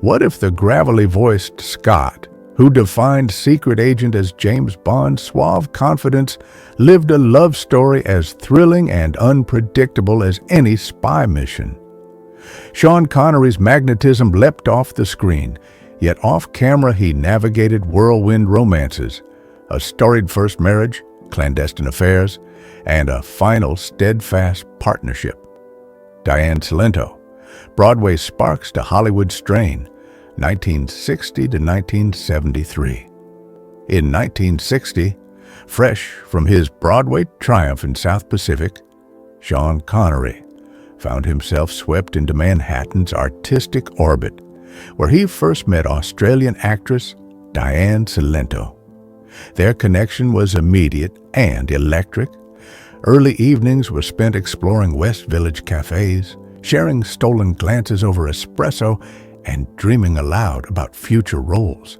What if the gravelly-voiced Scott, who defined secret agent as James Bond's suave confidence, lived a love story as thrilling and unpredictable as any spy mission? Sean Connery's magnetism leapt off the screen, yet off-camera he navigated whirlwind romances, a storied first marriage, clandestine affairs, and a final steadfast partnership. Diane Sento, Broadway sparks to Hollywood strain, 1960 to 1973. In 1960, fresh from his Broadway triumph in South Pacific, Sean Connery found himself swept into Manhattan's artistic orbit, where he first met Australian actress Diane Sento. Their connection was immediate and electric. Early evenings were spent exploring West Village cafes, sharing stolen glances over espresso, and dreaming aloud about future roles.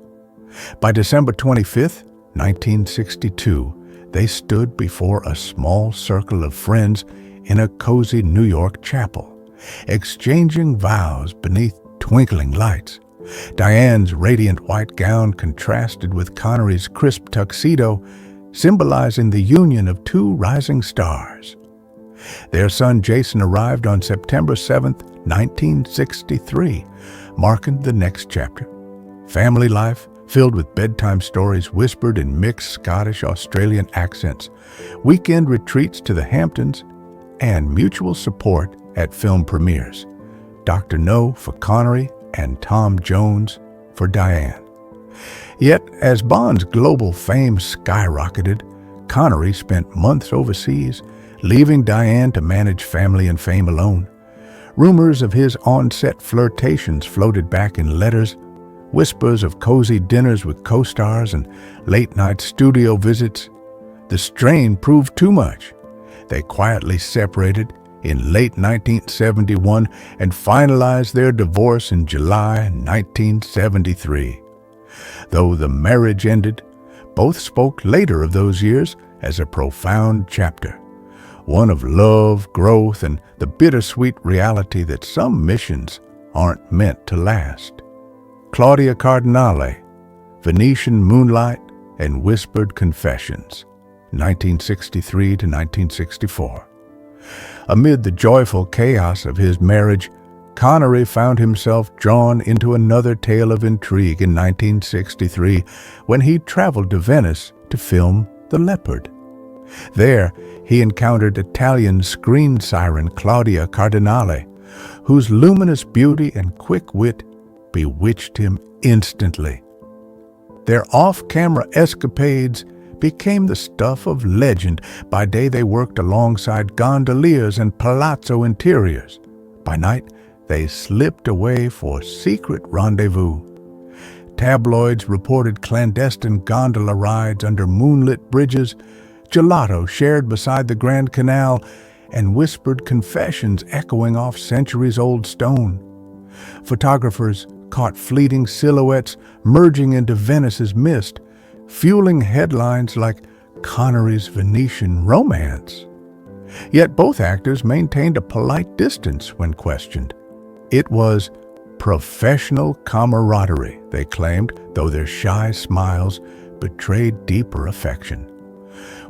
By December 25, 1962, they stood before a small circle of friends in a cozy New York chapel, exchanging vows beneath twinkling lights. Diane's radiant white gown contrasted with Connery's crisp tuxedo, symbolizing the union of two rising stars. Their son Jason arrived on September 7, 1963, marking the next chapter. Family life filled with bedtime stories whispered in mixed Scottish-Australian accents, weekend retreats to the Hamptons, and mutual support at film premieres. Dr. No for Connery and Tom Jones for Diane. Yet, as Bond's global fame skyrocketed, Connery spent months overseas, leaving Diane to manage family and fame alone. Rumors of his on-set flirtations floated back in letters, whispers of cozy dinners with co-stars and late-night studio visits. The strain proved too much. They quietly separated in late 1971 and finalized their divorce in July 1973. Though the marriage ended, both spoke later of those years as a profound chapter, one of love, growth, and the bittersweet reality that some missions aren't meant to last. Claudia Cardinale, Venetian Moonlight and Whispered Confessions, 1963 to 1964. Amid the joyful chaos of his marriage, Connery found himself drawn into another tale of intrigue in 1963 when he traveled to Venice to film The Leopard. There, he encountered Italian screen siren Claudia Cardinale, whose luminous beauty and quick wit bewitched him instantly. Their off-camera escapades became the stuff of legend. By day they worked alongside gondoliers and palazzo interiors. By night, they slipped away for secret rendezvous. Tabloids reported clandestine gondola rides under moonlit bridges, gelato shared beside the Grand Canal, and whispered confessions echoing off centuries-old stone. Photographers caught fleeting silhouettes merging into Venice's mist, fueling headlines like Connery's Venetian romance. Yet both actors maintained a polite distance when questioned. It was professional camaraderie, they claimed, though their shy smiles betrayed deeper affection.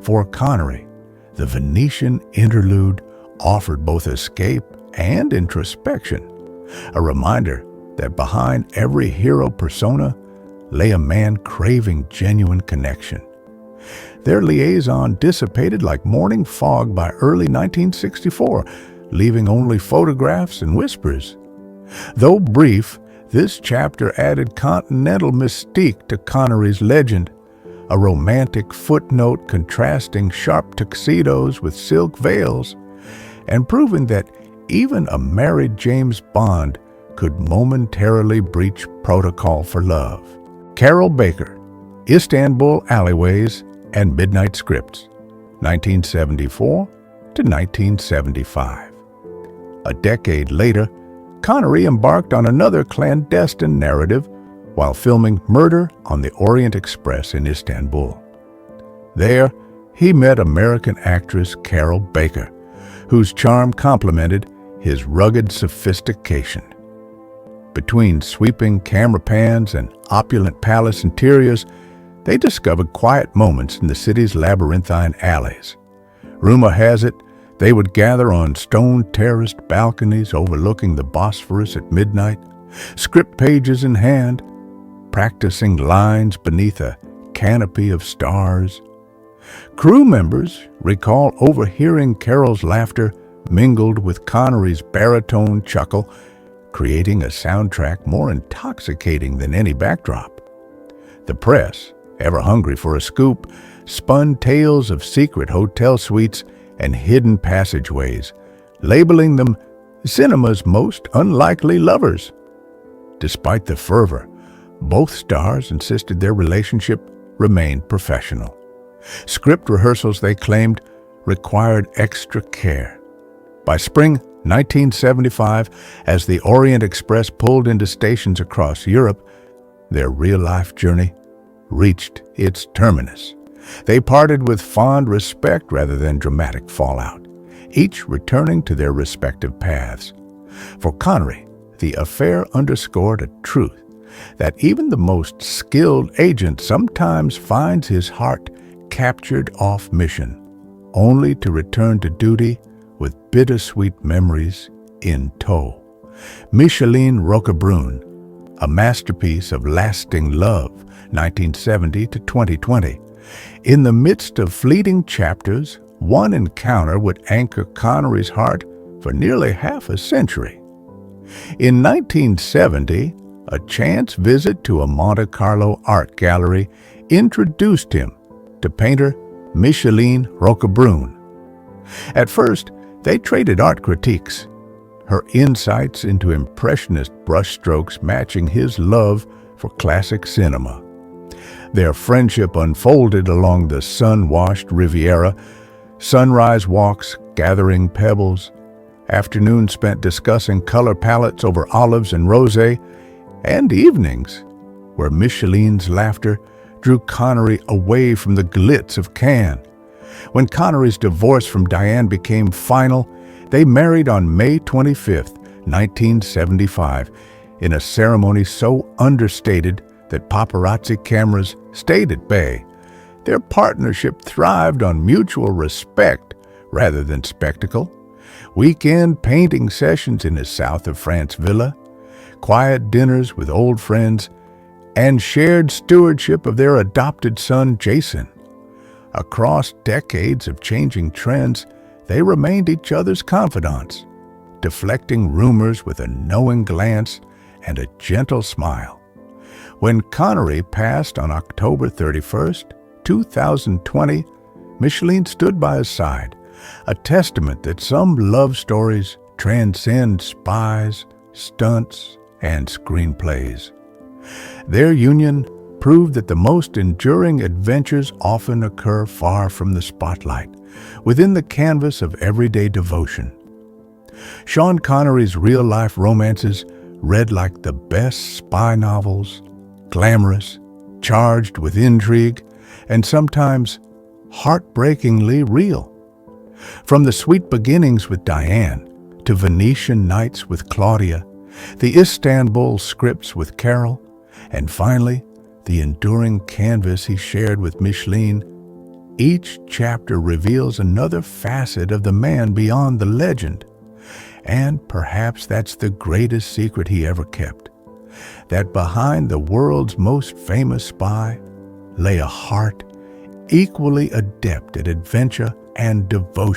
For Connery, the Venetian interlude offered both escape and introspection, a reminder that behind every hero persona lay a man craving genuine connection. Their liaison dissipated like morning fog by early 1964, leaving only photographs and whispers. Though brief, this chapter added continental mystique to Connery's legend, a romantic footnote contrasting sharp tuxedos with silk veils, and proving that even a married James Bond could momentarily breach protocol for love. Carol Baker, Istanbul Alleyways and Midnight Scripts, 1974 to 1975. A decade later, Connery embarked on another clandestine narrative while filming Murder on the Orient Express in Istanbul. There, he met American actress Carol Baker, whose charm complemented his rugged sophistication. Between sweeping camera pans and opulent palace interiors, they discovered quiet moments in the city's labyrinthine alleys. Rumor has it, they would gather on stone-terraced balconies overlooking the Bosphorus at midnight, script pages in hand, practicing lines beneath a canopy of stars. Crew members recall overhearing Carol's laughter mingled with Connery's baritone chuckle, creating a soundtrack more intoxicating than any backdrop. The press, ever hungry for a scoop, spun tales of secret hotel suites and hidden passageways, labeling them cinema's most unlikely lovers. Despite the fervor, both stars insisted their relationship remained professional. Script rehearsals, they claimed, required extra care. By spring 1975, as the Orient Express pulled into stations across Europe, their real-life journey reached its terminus. They parted with fond respect rather than dramatic fallout, each returning to their respective paths. For Connery, the affair underscored a truth that even the most skilled agent sometimes finds his heart captured off mission, only to return to duty with bittersweet memories in tow. Micheline Roa Brun, a masterpiece of lasting love, 1970 to 2020. In the midst of fleeting chapters, one encounter would anchor Connery's heart for nearly half a century. In 1970, a chance visit to a Monte Carlo art gallery introduced him to painter Micheline Roa Brun. At first, they traded art critiques, her insights into impressionist brushstrokes matching his love for classic cinema. Their friendship unfolded along the sun-washed Riviera, sunrise walks gathering pebbles, afternoons spent discussing color palettes over olives and rosé, and evenings where Micheline's laughter drew Connery away from the glitz of Cannes. When Connery's divorce from Diane became final, they married on May 25, 1975, in a ceremony so understated that paparazzi cameras stayed at bay. Their partnership thrived on mutual respect rather than spectacle. Weekend painting sessions in his south of France villa, quiet dinners with old friends, and shared stewardship of their adopted son, Jason. Across decades of changing trends, they remained each other's confidants, deflecting rumors with a knowing glance and a gentle smile. When Connery passed on October 31st, 2020, Micheline stood by his side, a testament that some love stories transcend spies, stunts, and screenplays. Their union proved that the most enduring adventures often occur far from the spotlight, within the canvas of everyday devotion. Sean Connery's real-life romances read like the best spy novels, glamorous, charged with intrigue, and sometimes heartbreakingly real. From the sweet beginnings with Diane to Venetian nights with Claudia, the Istanbul scripts with Carol, and finally, the enduring canvas he shared with Micheline, each chapter reveals another facet of the man beyond the legend. And perhaps that's the greatest secret he ever kept, that behind the world's most famous spy lay a heart equally adept at adventure and devotion.